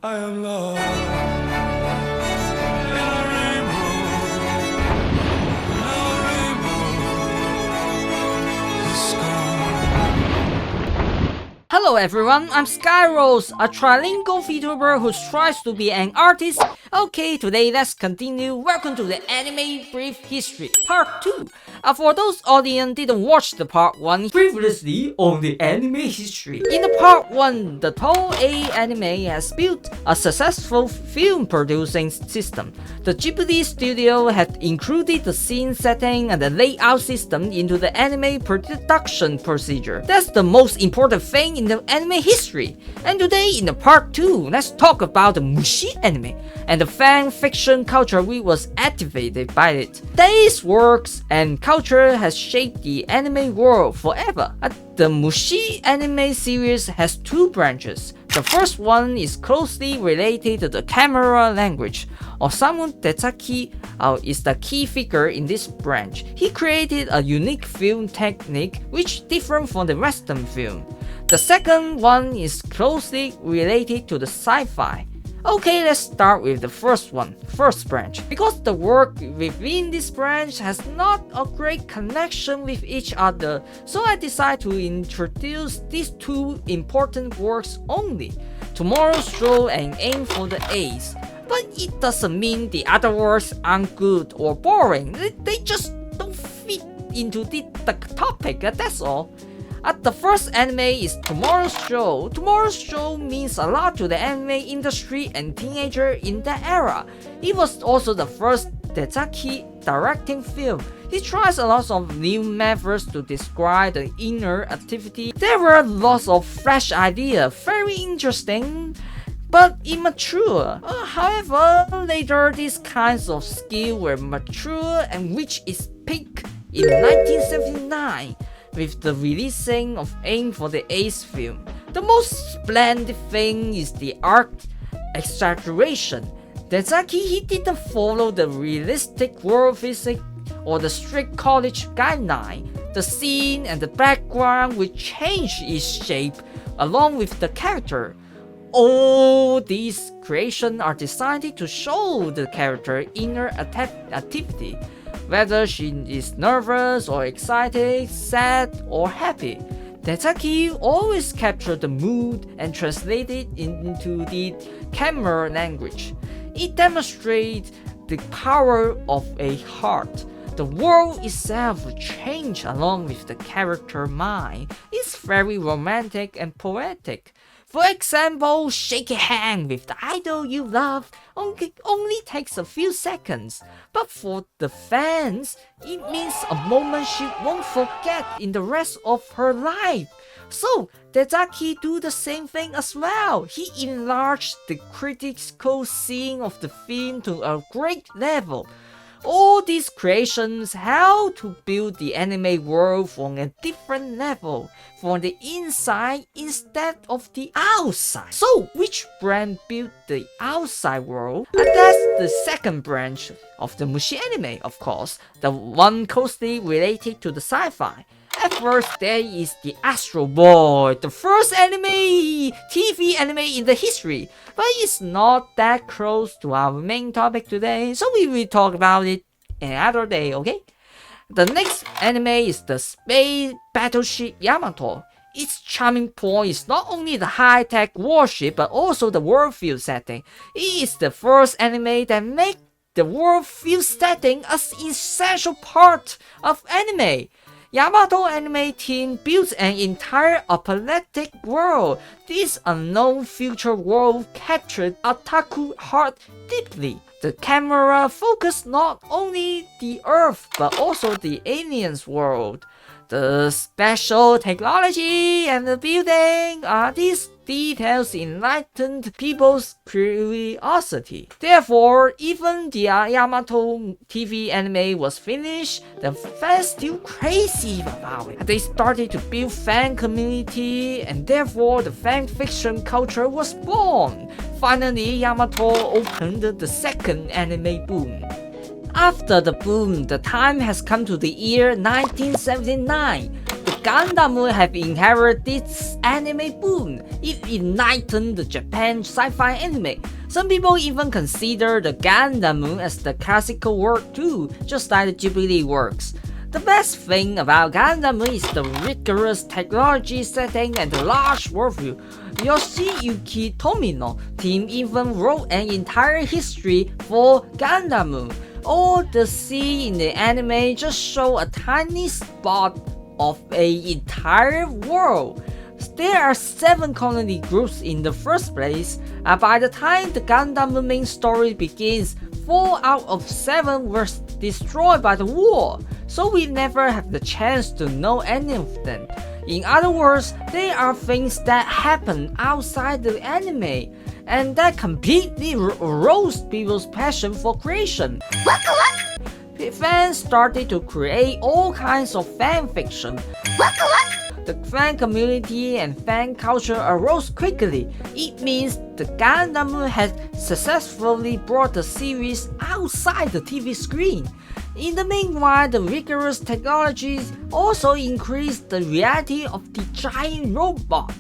I am lost in a rainbow, the sky. Hello everyone, I'm Skyrose, a trilingual VTuber who tries to be an artist. Okay, today let's continue. Welcome to the Anime Brief History Part 2. For those audience didn't watch the Part 1 previously on the anime history. In the Part 1, the Toei Anime has built a successful film producing system. The Ghibli studio had included the scene setting and the layout system into the anime production procedure. That's the most important thing in the anime history. And today in the Part 2, let's talk about the Mushi Anime and the fan fiction culture which was activated by it. These works and culture has shaped the anime world forever. The Mushi Anime series has two branches. The first one is closely related to the camera language. Osamu Tezuka is the key figure in this branch. He created a unique film technique which different from the Western film. The second one is closely related to the sci-fi. Okay, let's start with the first branch. Because the work within this branch has not a great connection with each other, so I decided to introduce these two important works only. Tomorrow's Show and Aim for the Ace. But it doesn't mean the other works aren't good or boring. They just don't fit into the topic, that's all. The first anime is Tomorrow's Show. Tomorrow's Show means a lot to the anime industry and teenager in that era. It was also the first Tezuka directing film. He tries a lot of new methods to describe the inner activity. There were lots of fresh ideas, very interesting, but immature. However, later these kinds of skills were mature and reached its peak in 1979. With the releasing of Aim for the Ace film. The most splendid thing is the art exaggeration. Tezuka, he didn't follow the realistic world physics or the strict college guideline. The scene and the background will change its shape along with the character. All these creations are designed to show the character's inner activity. Whether she is nervous or excited, sad or happy. Tezuka always captured the mood and translated it into the camera language. It demonstrates the power of a heart. The world itself changes along with the character mind. It's very romantic and poetic. For example, shaking hands with the idol you love only takes a few seconds, but for the fans, it means a moment she won't forget in the rest of her life. So, Tezuka do the same thing as well. He enlarged the critical scene of the film to a great level. All these creations help to build the anime world from a different level, from the inside instead of the outside. So, which brand built the outside world? And that's the second branch of the Mushi Anime, of course, the one closely related to the sci-fi. At first, there is the Astro Boy, the first TV anime in the history, but it's not that close to our main topic today, so we will talk about it another day, okay? The next anime is the Space Battleship Yamato. Its charming point is not only the high-tech warship, but also the world field setting. It is the first anime that makes the world field setting an essential part of anime. Yamato Anime team built an entire apocalyptic world. This unknown future world captured otaku heart deeply. The camera focused not only the Earth but also the aliens world. The special technology and the building these details enlightened people's curiosity. Therefore, even the Yamato TV anime was finished, the fans still crazy about it. They started to build fan community, and therefore the fan fiction culture was born. Finally, Yamato opened the second anime boom. After the boom, the time has come to the year 1979. The Gundam have inherited this anime boom. It ignited the Japan sci-fi anime. Some people even consider the Gundam as the classical work too, just like the Ghibli works. The best thing about Gundam is the rigorous technology setting and the large worldview. Yoshiyuki Tomino team even wrote an entire history for Gundam. All the scene in the anime just show a tiny spot of an entire world. There are 7 colony groups in the first place. By the time the Gundam main story begins, 4 out of 7 were destroyed by the war, so we never have the chance to know any of them. In other words, there are things that happen outside the anime, and that completely roast people's passion for creation. Fans started to create all kinds of fan fiction. The fan community and fan culture arose quickly. It means the Gundam had successfully brought the series outside the TV screen. In the meanwhile, the rigorous technologies also increased the reality of the giant robot.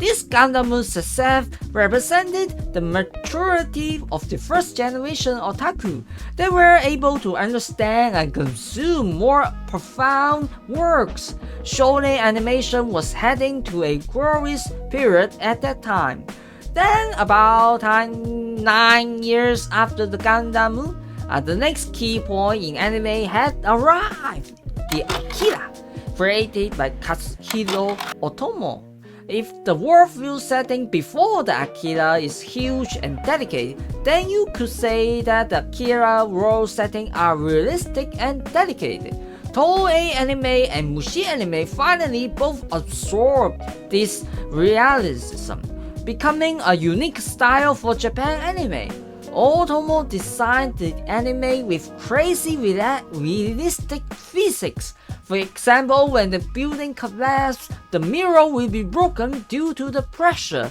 This Gundam success represented the maturity of the first generation otaku. They were able to understand and consume more profound works. Shonen animation was heading to a glorious period at that time. Then, about 9 years after the Gundam, the next key point in anime had arrived: the Akira, created by Katsuhiro Otomo. If the worldview setting before the Akira is huge and dedicated, then you could say that the Akira world setting are realistic and dedicated. Toei Anime and Mushi Anime finally both absorbed this realism, becoming a unique style for Japan anime. Otomo designed the anime with crazy realistic physics. For example, when the building collapses, the mirror will be broken due to the pressure.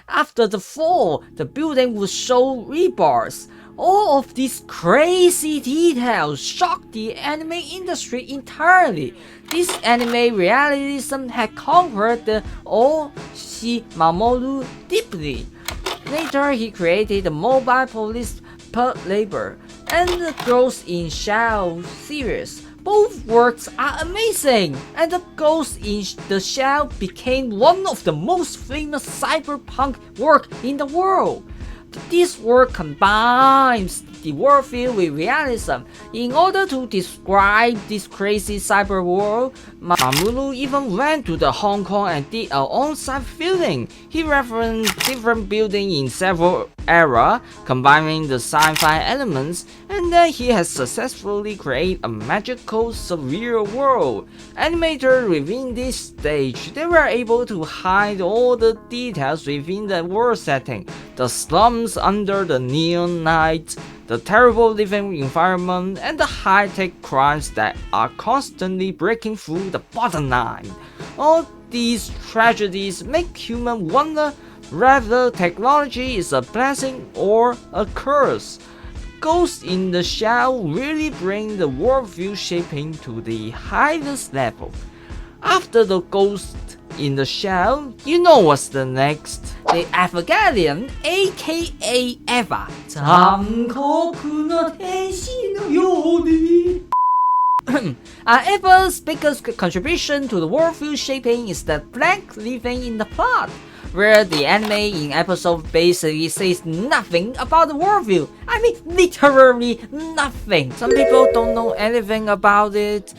After the fall, the building will show rebars. All of these crazy details shocked the anime industry entirely. This anime realism had conquered the Oshimamoru deeply. Later, he created the Mobile Police Per Labor and the Ghost in Shell series. Both works are amazing, and the Ghost in the Shell became one of the most famous cyberpunk work in the world. This work combines the worldview with realism. In order to describe this crazy cyber world, Mamoru even went to the Hong Kong and did an on-site filming. He referenced different buildings in several eras, combining the sci-fi elements, and then he has successfully created a magical, surreal world. Animators within this stage, they were able to hide all the details within the world setting, the slums under the neon lights, the terrible living environment, and the high-tech crimes that are constantly breaking through the bottom line. All these tragedies make humans wonder whether technology is a blessing or a curse. Ghost in the Shell really bring the worldview shaping to the highest level. After the Ghost in the Shell, you know what's the next? The Evangelion, aka Eva. 残酷な天使のように Eva's biggest contribution to the worldview shaping is the blank leaving in the plot, where the anime in episode basically says nothing about the worldview. I mean, literally nothing. Some people don't know anything about it.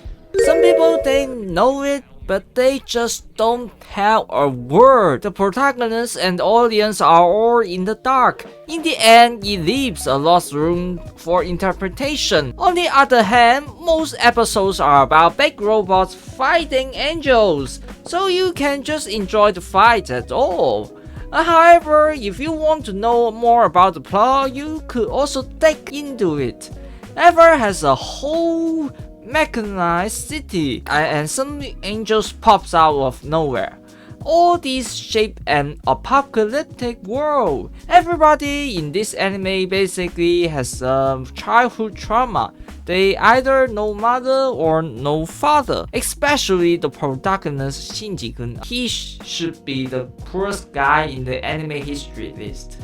Some people, they know it, but they just don't have a word. The protagonist and audience are all in the dark. In the end, it leaves a lot room for interpretation. On the other hand, most episodes are about big robots fighting angels, so you can just enjoy the fight at all. However, if you want to know more about the plot, you could also dig into it. Eva has a whole mechanized city, and some angels pops out of nowhere. All these shape an apocalyptic world. Everybody in this anime basically has a childhood trauma. They either no mother or no father. Especially the protagonist Shinji-kun. He should be the poorest guy in the anime history list.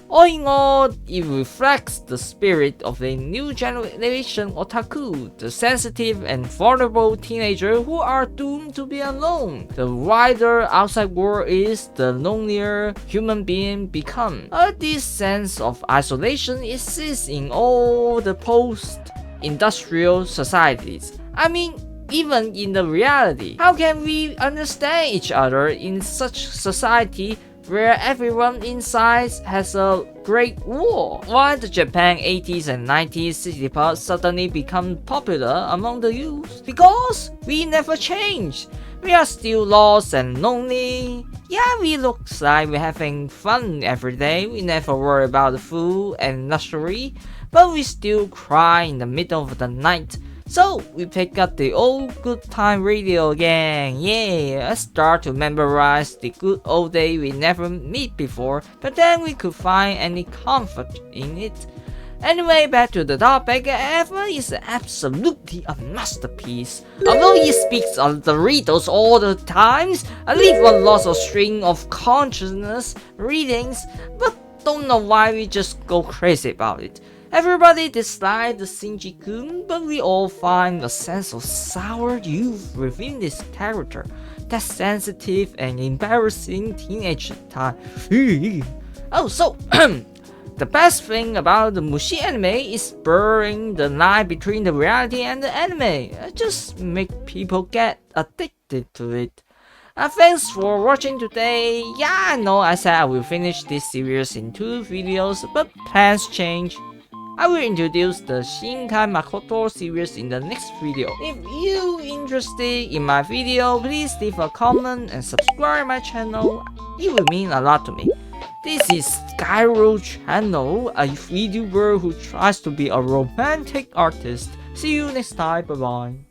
All in all, it reflects the spirit of a new generation otaku, the sensitive and vulnerable teenager who are doomed to be alone. The wider outside world is, the lonelier human being become. This sense of isolation exists in all the post-industrial societies. I mean, even in the reality. How can we understand each other in such society where everyone inside has a great war? Why the Japan 80s and 90s city pop suddenly become popular among the youth? Because we never change. We are still lost and lonely. Yeah, we look like we're having fun every day. We never worry about the food and luxury, but we still cry in the middle of the night. So we pick up the old good time radio again. Yeah, let's start to memorize the good old day we never meet before, but then we could find any comfort in it. Anyway, back to the topic. Eva is absolutely a masterpiece. Although he speaks of the riddles all the times, I leave one lost a string of consciousness readings, but don't know why we just go crazy about it. Everybody dislikes the Shinji-kun, but we all find a sense of sour youth within this character. That sensitive and embarrassing teenage time. Oh, so the best thing about the Mushi Anime is blurring the line between the reality and the anime. It just make people get addicted to it. Thanks for watching today. Yeah, I know I said I will finish this series in 2 videos, but plans change. I will introduce the Shinkai Makoto series in the next video. If you interested in my video, please leave a comment and subscribe my channel. It will mean a lot to me. This is Sharou channel, a VTuber who tries to be a romantic artist. See you next time, bye bye.